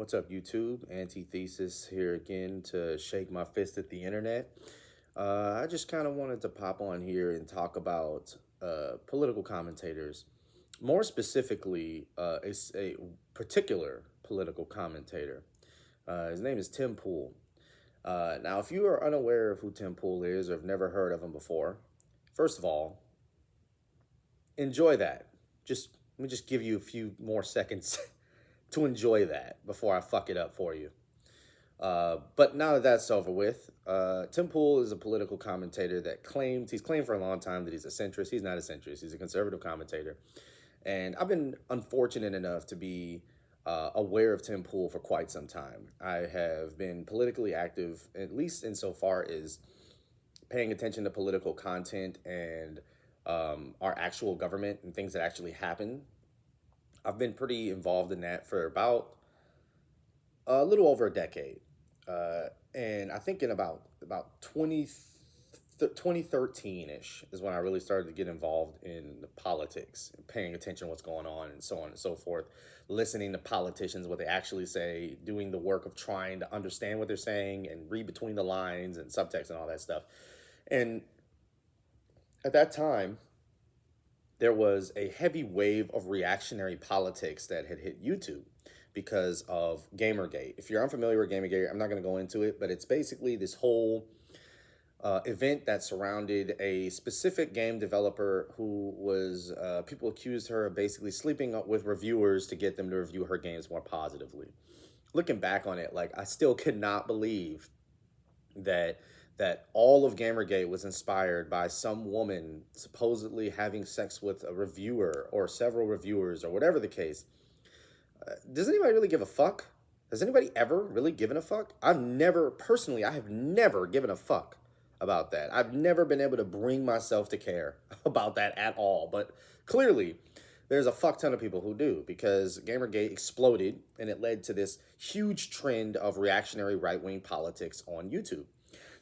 What's up, YouTube? Antithesis here again to shake my fist at the internet. I just kind of wanted to pop on here and talk about political commentators. More specifically, a particular political commentator. His name is Tim Pool. Now, if you are unaware of who Tim Pool is or have never heard of him before, first of all, enjoy that. Let me just give you a few more seconds to enjoy that before I fuck it up for you. But now that that's over with, Tim Pool is a political commentator that he's claimed for a long time that he's a centrist. He's not a centrist. He's a conservative commentator. And I've been unfortunate enough to be aware of Tim Pool for quite some time. I have been politically active, at least insofar as paying attention to political content and our actual government and things that actually happen. I've been pretty involved in that for about a little over a decade. And I think in about 2013-ish is when I really started to get involved in the politics, paying attention to what's going on and so on and so forth, listening to politicians, what they actually say, doing the work of trying to understand what they're saying and read between the lines and subtext and all that stuff. And at that time, there was a heavy wave of reactionary politics that had hit YouTube because of Gamergate. If you're unfamiliar with Gamergate, I'm not going to go into it, but it's basically this whole event that surrounded a specific game developer who was, people accused her of basically sleeping up with reviewers to get them to review her games more positively. Looking back on it, like, I still could not believe that all of Gamergate was inspired by some woman supposedly having sex with a reviewer or several reviewers or whatever the case. Does anybody really give a fuck? Has anybody ever really given a fuck? I have never given a fuck about that. I've never been able to bring myself to care about that at all. But clearly, there's a fuck ton of people who do, because Gamergate exploded and it led to this huge trend of reactionary right-wing politics on YouTube.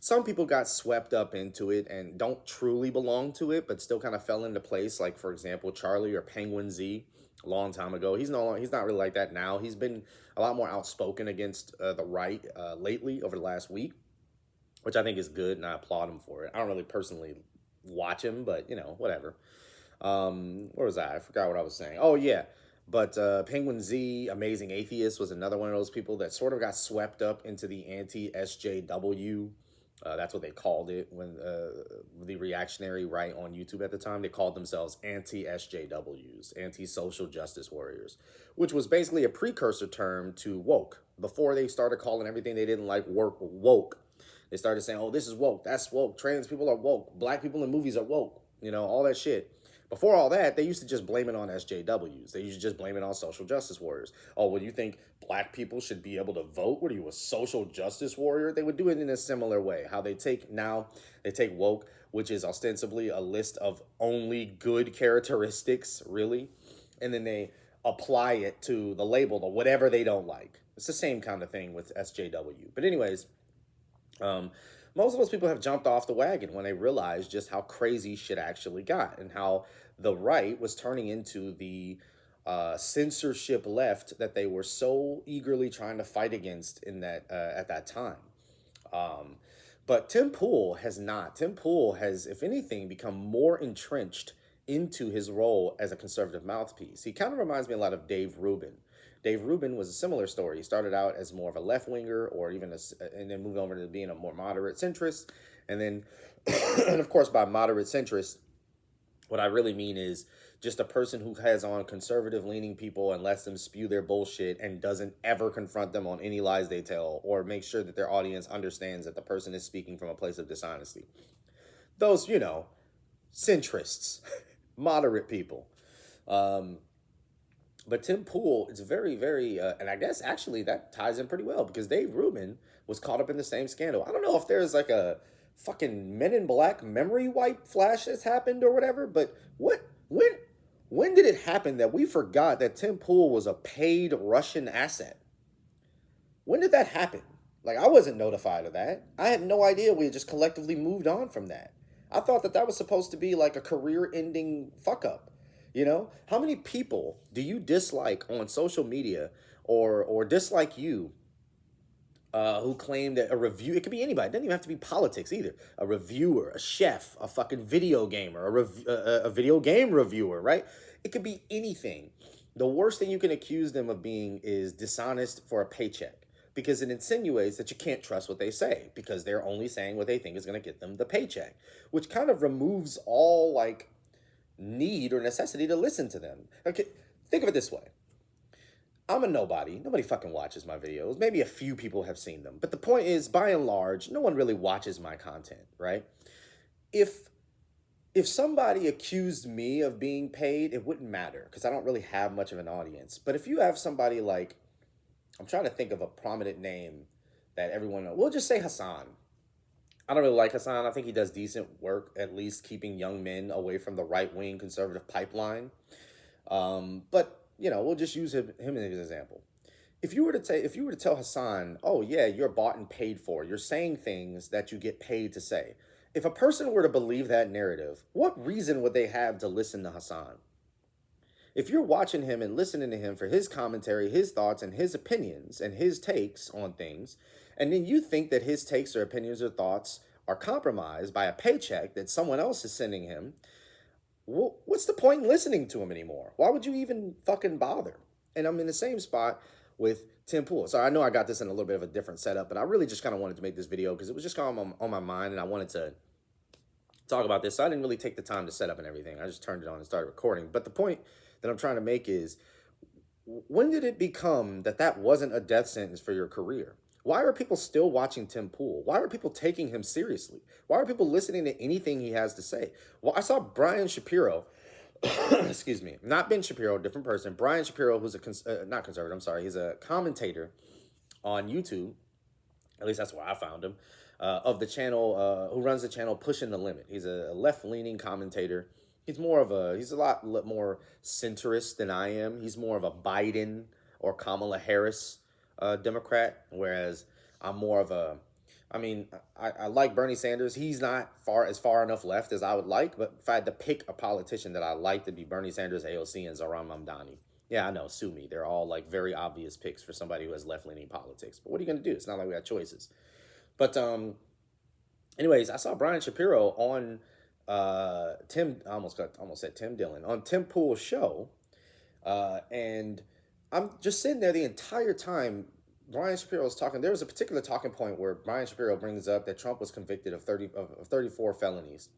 Some people got swept up into it and don't truly belong to it, but still kind of fell into place. Like, for example, Charlie or Penguin Z, a long time ago. He's not really like that now. He's been a lot more outspoken against the right lately over the last week, which I think is good, and I applaud him for it. I don't really personally watch him, but, whatever. Where was I? I forgot what I was saying. Oh, yeah. But Penguin Z, Amazing Atheist, was another one of those people that sort of got swept up into the anti-SJW. That's what they called it when the reactionary right on YouTube at the time. They called themselves anti-SJWs, anti-social justice warriors, which was basically a precursor term to woke. Before they started calling everything they didn't like woke, they started saying, oh, this is woke, that's woke, trans people are woke, black people in movies are woke, all that shit. Before all that, they used to just blame it on SJWs. They used to just blame it on social justice warriors. Oh, well, you think black people should be able to vote? What are you, a social justice warrior? They would do it in a similar way. How they take woke, which is ostensibly a list of only good characteristics, really, and then they apply it to the label of whatever they don't like. It's the same kind of thing with SJW. But anyways, most of those people have jumped off the wagon when they realized just how crazy shit actually got and how the right was turning into the censorship left that they were so eagerly trying to fight against in that at that time. But Tim Pool has not. Tim Pool has, if anything, become more entrenched into his role as a conservative mouthpiece. He kind of reminds me a lot of Dave Rubin. Dave Rubin was a similar story. He started out as more of a left-winger, or even and then moved over to being a more moderate centrist. And then, and of course, by moderate centrist, what I really mean is just a person who has on conservative-leaning people and lets them spew their bullshit and doesn't ever confront them on any lies they tell, or make sure that their audience understands that the person is speaking from a place of dishonesty. Those, centrists, moderate people. But Tim Pool is very, very, and I guess actually that ties in pretty well, because Dave Rubin was caught up in the same scandal. I don't know if there's like a fucking Men in Black memory wipe flash that's happened or whatever, but when did it happen that we forgot that Tim Pool was a paid Russian asset? When did that happen? Like, I wasn't notified of that. I had no idea we had just collectively moved on from that. I thought that was supposed to be like a career-ending fuck-up. How many people do you dislike on social media or dislike you, who claim that a review, it could be anybody, it doesn't even have to be politics either. A reviewer, a chef, a fucking video gamer, a video game reviewer, right? It could be anything. The worst thing you can accuse them of being is dishonest for a paycheck, because it insinuates that you can't trust what they say because they're only saying what they think is going to get them the paycheck, which kind of removes all like need or necessity to listen to them. Okay, think of it this way. I'm a nobody. Nobody fucking watches my videos. Maybe a few people have seen them. But the point is, by and large, no one really watches my content, right? If somebody accused me of being paid, it wouldn't matter because I don't really have much of an audience. But if you have somebody like, I'm trying to think of a prominent name that everyone knows. We'll just say Hassan. I don't really like Hassan. I think he does decent work, at least keeping young men away from the right-wing conservative pipeline. But you know, we'll just use him as an example. If you were to tell Hassan, oh yeah, you're bought and paid for, you're saying things that you get paid to say. If a person were to believe that narrative, what reason would they have to listen to Hassan? If you're watching him and listening to him for his commentary, his thoughts, and his opinions and his takes on things, and then you think that his takes or opinions or thoughts are compromised by a paycheck that someone else is sending him, well, what's the point in listening to him anymore? Why would you even fucking bother? And I'm in the same spot with Tim Pool. So I know I got this in a little bit of a different setup, but I really just kind of wanted to make this video because it was just kind of on my mind and I wanted to talk about this. So I didn't really take the time to set up and everything. I just turned it on and started recording. But the point that I'm trying to make is, when did it become that wasn't a death sentence for your career? Why are people still watching Tim Pool? Why are people taking him seriously? Why are people listening to anything he has to say? Well, I saw Brian Shapiro, excuse me, not Ben Shapiro, different person. Brian Shapiro, who's not conservative, I'm sorry, he's a commentator on YouTube, at least that's where I found him, of the channel, who runs the channel Pushing the Limit. He's a left-leaning commentator. He's a lot more centrist than I am. He's more of a Biden or Kamala Harris Democrat, whereas I'm more of a, I like Bernie Sanders. He's not far enough left as I would like, but if I had to pick a politician that I like, to be Bernie Sanders, AOC, and Zohran Mamdani. Yeah, I know, sue me. They're all like very obvious picks for somebody who has left-leaning politics. But what are you going to do? It's not like we got choices. But anyways, I saw Brian Shapiro on I almost said Tim Dillon, on Tim Pool's show, and I'm just sitting there the entire time Brian Shapiro was talking. There was a particular talking point where Brian Shapiro brings up that Trump was convicted of 34 felonies.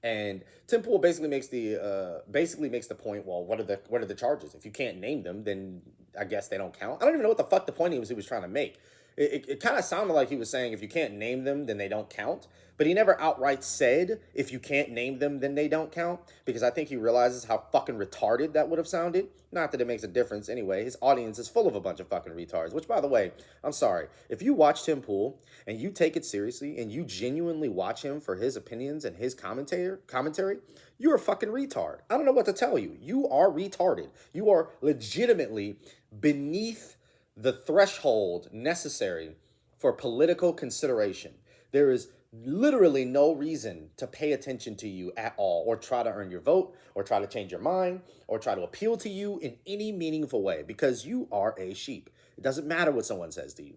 And Tim Pool basically makes the point, well, what are the charges? If you can't name them, then I guess they don't count. I don't even know what the fuck the point he was trying to make. It kind of sounded like he was saying if you can't name them, then they don't count. But he never outright said if you can't name them, then they don't count. Because I think he realizes how fucking retarded that would have sounded. Not that it makes a difference anyway. His audience is full of a bunch of fucking retards. Which, by the way, I'm sorry. If you watch Tim Pool and you take it seriously and you genuinely watch him for his opinions and his commentary, you're a fucking retard. I don't know what to tell you. You are retarded. You are legitimately beneath the threshold necessary for political consideration. There is literally no reason to pay attention to you at all, or try to earn your vote, or try to change your mind, or try to appeal to you in any meaningful way, because you are a sheep. It doesn't matter what someone says to you.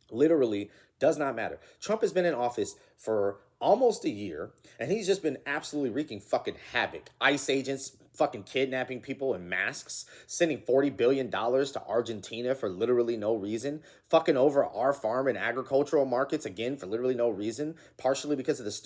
Literally does not matter. Trump has been in office for almost a year, and he's just been absolutely wreaking fucking havoc. ICE agents fucking kidnapping people in masks, sending $40 billion to Argentina for literally no reason, fucking over our farm and agricultural markets again for literally no reason, partially because of the